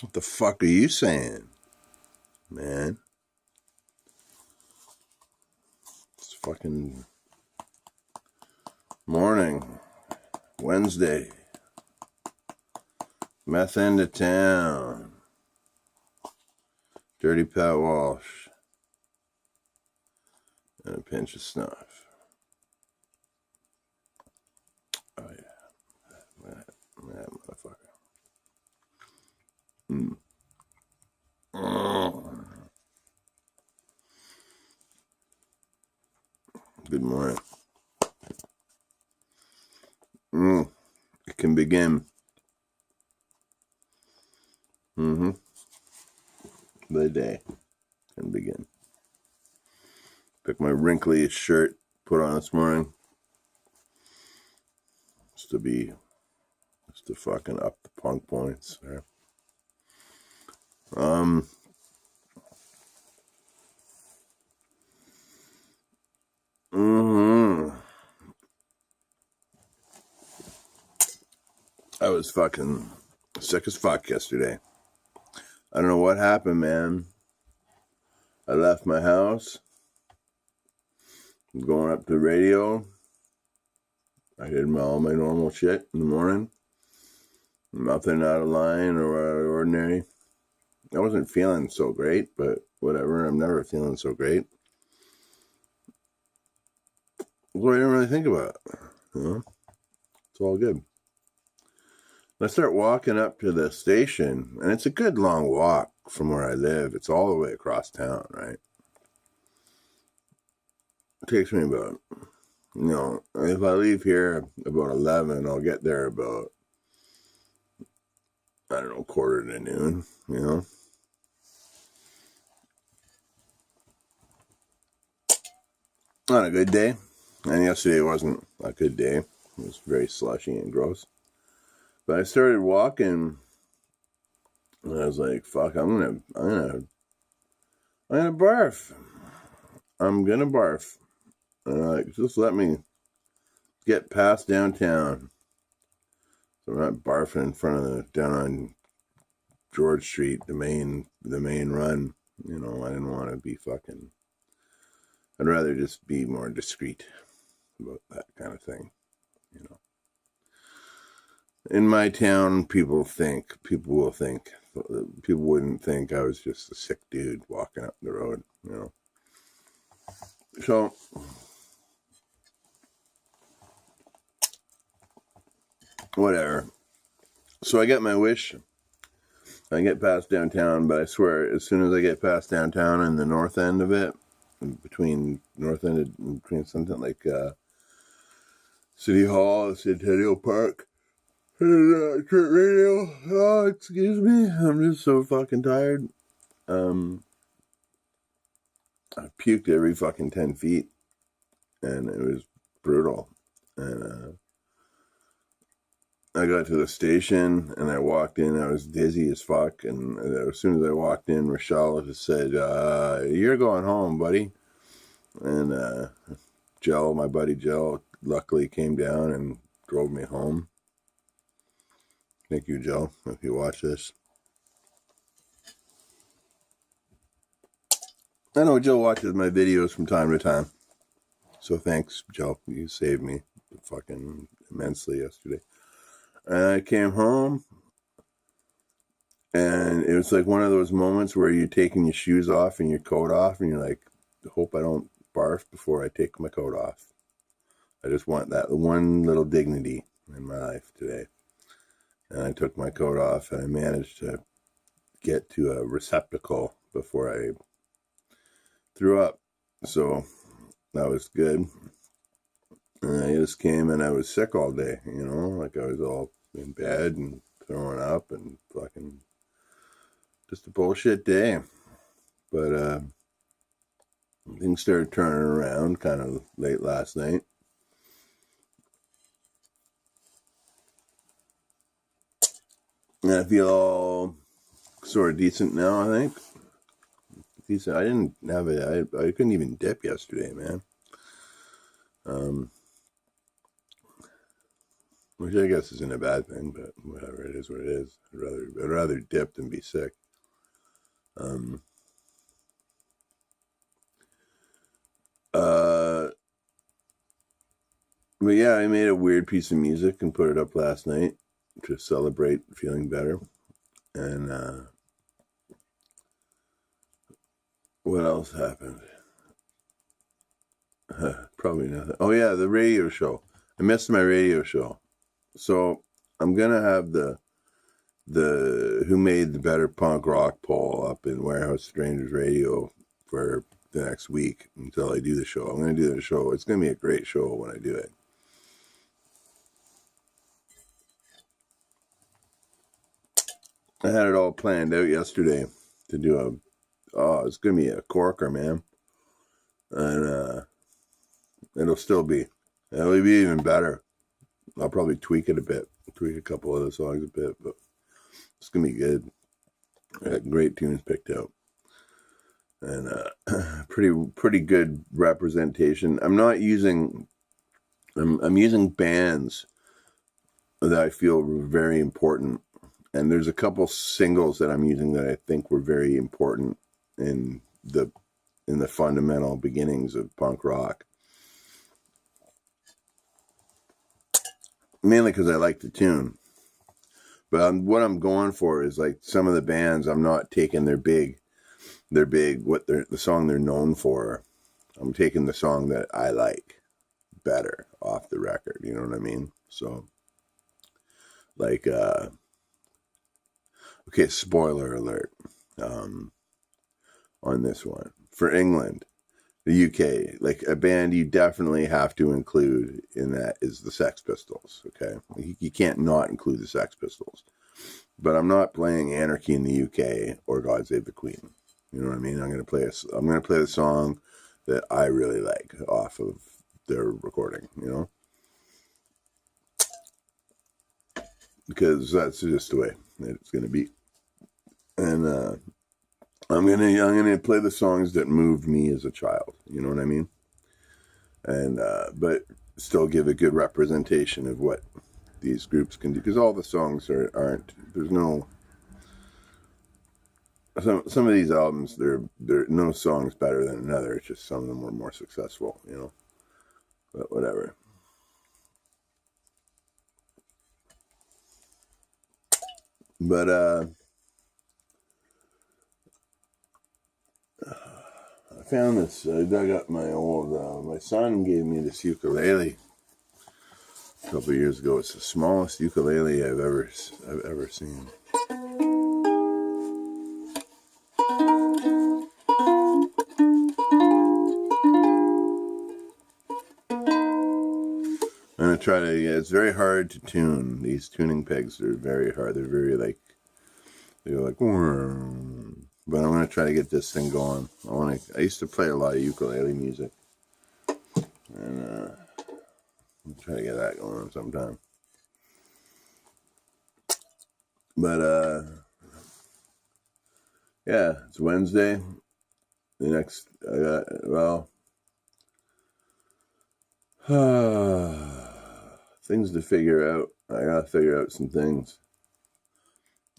What the fuck are you saying, man? It's fucking morning, Wednesday. Meth into town. Dirty Pat Walsh. And a pinch of snuff. Oh, yeah. That motherfucker. Oh. Good morning. It can begin. The day can begin. Pick my wrinkly shirt, put on this morning. Just to fucking up the punk points there. I was fucking sick as fuck yesterday. I don't know what happened, man. I left my house. I'm going up to the radio. I did all my normal shit in the morning. Nothing out of line or ordinary. I wasn't feeling so great, but whatever. I'm never feeling so great. Well, I didn't really think about it. It's all good. I start walking up to the station, and it's a good long walk from where I live. It's all the way across town, right? It takes me about, if I leave here about 11, I'll get there about, I don't know, quarter to noon, On a good day. And yesterday wasn't a good day. It was very slushy and gross. But I started walking, and I was like, "Fuck! I'm gonna barf. I'm gonna barf." And I'm like, just let me get past downtown, so I'm not barfing in front of down on George Street, the main run. I didn't want to be fucking. I'd rather just be more discreet about that kind of thing, In my town, people wouldn't think I was just a sick dude walking up the road, So, whatever. So I get my wish. I get past downtown, but I swear, as soon as I get past downtown and the north end of it, between something like City Hall, Centennial Park, and Kurt Radio. Oh, excuse me. I'm just so fucking tired. I puked every fucking 10 feet, and it was brutal. And I got to the station, and I walked in. I was dizzy as fuck, and as soon as I walked in, Rochelle just said, "You're going home, buddy." And Joe, my buddy Joe, luckily came down and drove me home. Thank you, Joe, if you watch this. I know Joe watches my videos from time to time. So thanks, Joe. You saved me fucking immensely yesterday. And I came home, and it was like one of those moments where you're taking your shoes off and your coat off, and you're like, I hope I don't barf before I take my coat off. I just want that one little dignity in my life today. And I took my coat off, and I managed to get to a receptacle before I threw up. So that was good. And I just came, and I was sick all day, like I was all in bed and throwing up and fucking just a bullshit day. But things started turning around kind of late last night. And I feel all sort of decent now, I think. Decent. I didn't have it. I couldn't even dip yesterday, man. which I guess isn't a bad thing, but whatever, it is what it is. I'd rather dip than be sick. But yeah, I made a weird piece of music and put it up last night to celebrate feeling better. And what else happened? Probably nothing. Oh yeah, the radio show. I missed my radio show. So I'm gonna have the Who Made the Better Punk Rock poll up in Warehouse Strangers Radio for the next week until I do the show. I'm gonna do the show. It's gonna be a great show when I do it. I had it all planned out yesterday to do it's gonna be a corker, man. And it'll be even better. I'll probably tweak it a bit, tweak a couple of the songs a bit, but it's gonna be good. I got great tunes picked out, and pretty good representation. I'm using bands that I feel were very important, and there's a couple singles that I'm using that I think were very important in the fundamental beginnings of punk rock. Mainly because I like the tune. But what I'm going for is like some of the bands, I'm not taking the song they're known for. I'm taking the song that I like better off the record. You know what I mean? So, like, okay, spoiler alert on this one. For England, the UK, like a band you definitely have to include in that is the Sex Pistols. Okay, you can't not include the Sex Pistols. But I'm not playing Anarchy in the UK or God Save the Queen. You know what I mean? I'm gonna play the song that I really like off of their recording. You know, because that's just the way that it's gonna be. And I'm gonna play the songs that moved me as a child. You know what I mean? And but still give a good representation of what these groups can do, because all the songs aren't. There's no. Some of these albums, there no song's better than another. It's just some of them were more successful, you know. But whatever. But I found this. I dug up my old. My son gave me this ukulele a couple of years ago. It's the smallest ukulele I've ever seen. I'm gonna try to. Yeah, it's very hard to tune. These tuning pegs are very hard. They're very like. They're like. But I'm gonna try to get this thing going. I used to play a lot of ukulele music, and I'll try to get that going sometime. But yeah, it's Wednesday. The next, things to figure out. I gotta figure out some things.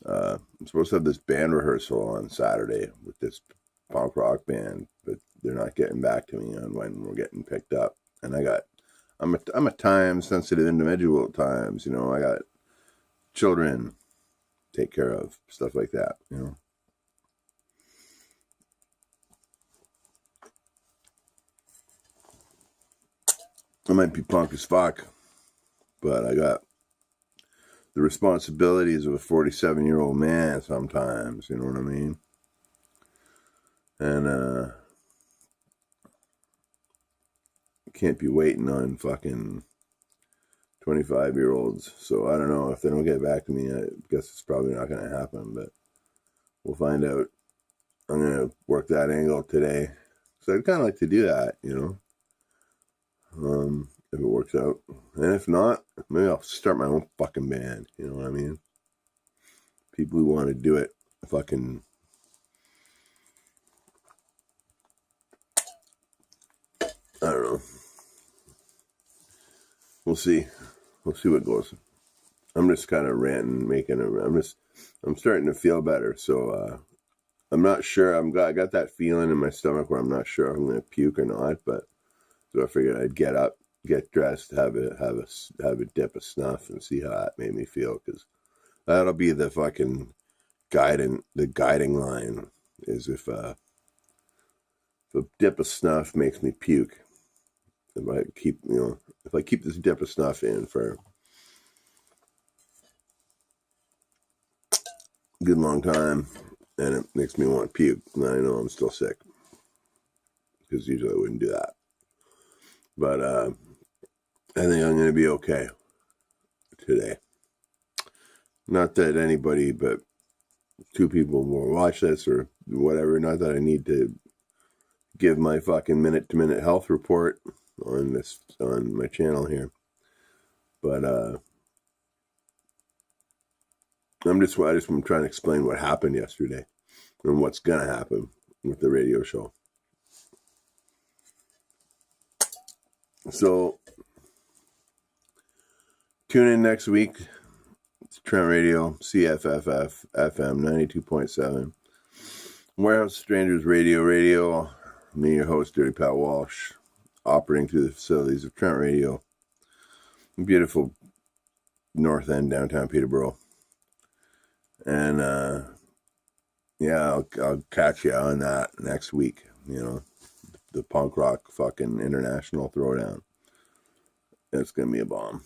I'm supposed to have this band rehearsal on Saturday with this punk rock band, but they're not getting back to me on when we're getting picked up. And I'm a time sensitive individual at times, you know. I got children to take care of, stuff like that, you know. I might be punk as fuck, but I got the responsibilities of a 47-year-old man sometimes, you know what I mean? And can't be waiting on fucking 25-year-olds. So I don't know, if they don't get back to me, I guess it's probably not going to happen, but we'll find out. I'm going to work that angle today. So I'd kind of like to do that, you know, if it works out. And if not, maybe I'll start my own fucking band, you know what I mean? People who want to do it, fucking... I don't know. We'll see. We'll see what goes. I'm just kind of ranting, I'm starting to feel better. So I'm not sure. I got that feeling in my stomach where I'm not sure if I'm going to puke or not. But so I figured I'd get up, get dressed, have a dip of snuff, and see how that made me feel. Because that'll be the fucking guiding line. Is if a dip of snuff makes me puke. If I keep this dip of snuff in for a good long time, and it makes me want to puke, then I know I'm still sick. Because usually I wouldn't do that. But I think I'm going to be okay today. Not that anybody but 2 people will watch this or whatever. Not that I need to give my fucking minute-to-minute health report on my channel here. But I'm trying to explain what happened yesterday and what's going to happen with the radio show. So tune in next week. It's Trent Radio, CFFF, FM 92.7. Warehouse Strangers Radio. Me, your host, Dirty Pat Walsh, operating through the facilities of Trent Radio. Beautiful North End, downtown Peterborough. And, I'll catch you on that next week. The punk rock fucking international throwdown. It's going to be a bomb.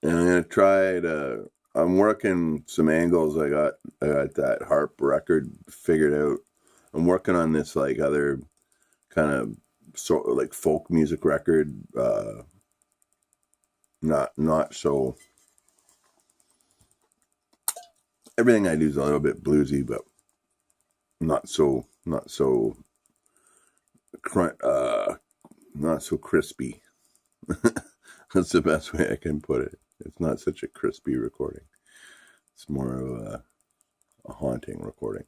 And I'm going to try to... I'm working some angles. I got that harp record figured out. I'm working on this like other kind of like folk music record. Not so. Everything I do is a little bit bluesy, but not so crispy. That's the best way I can put it. It's not such a crispy recording. It's more of a haunting recording.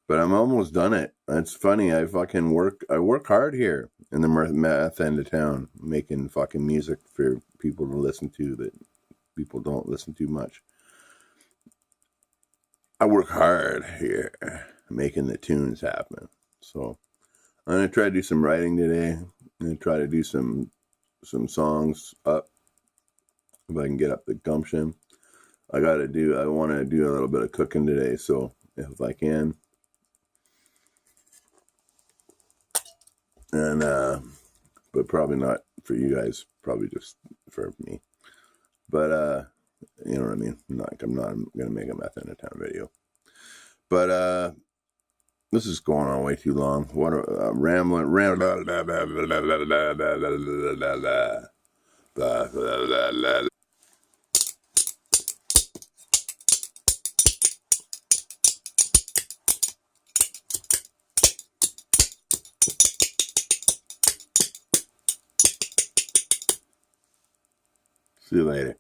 But I'm almost done it. It's funny. I work hard here in the meth end of town, making fucking music for people to listen to that people don't listen to much. I work hard here, making the tunes happen. So I'm gonna try to do some writing today. I'm gonna try to do some songs up if I can get up the gumption. I want to do a little bit of cooking today. So if I can. And but probably not for you guys, probably just for me. But you know what I mean? I'm not gonna make a meth in a town video. But this is going on way too long. What rambling. See you later.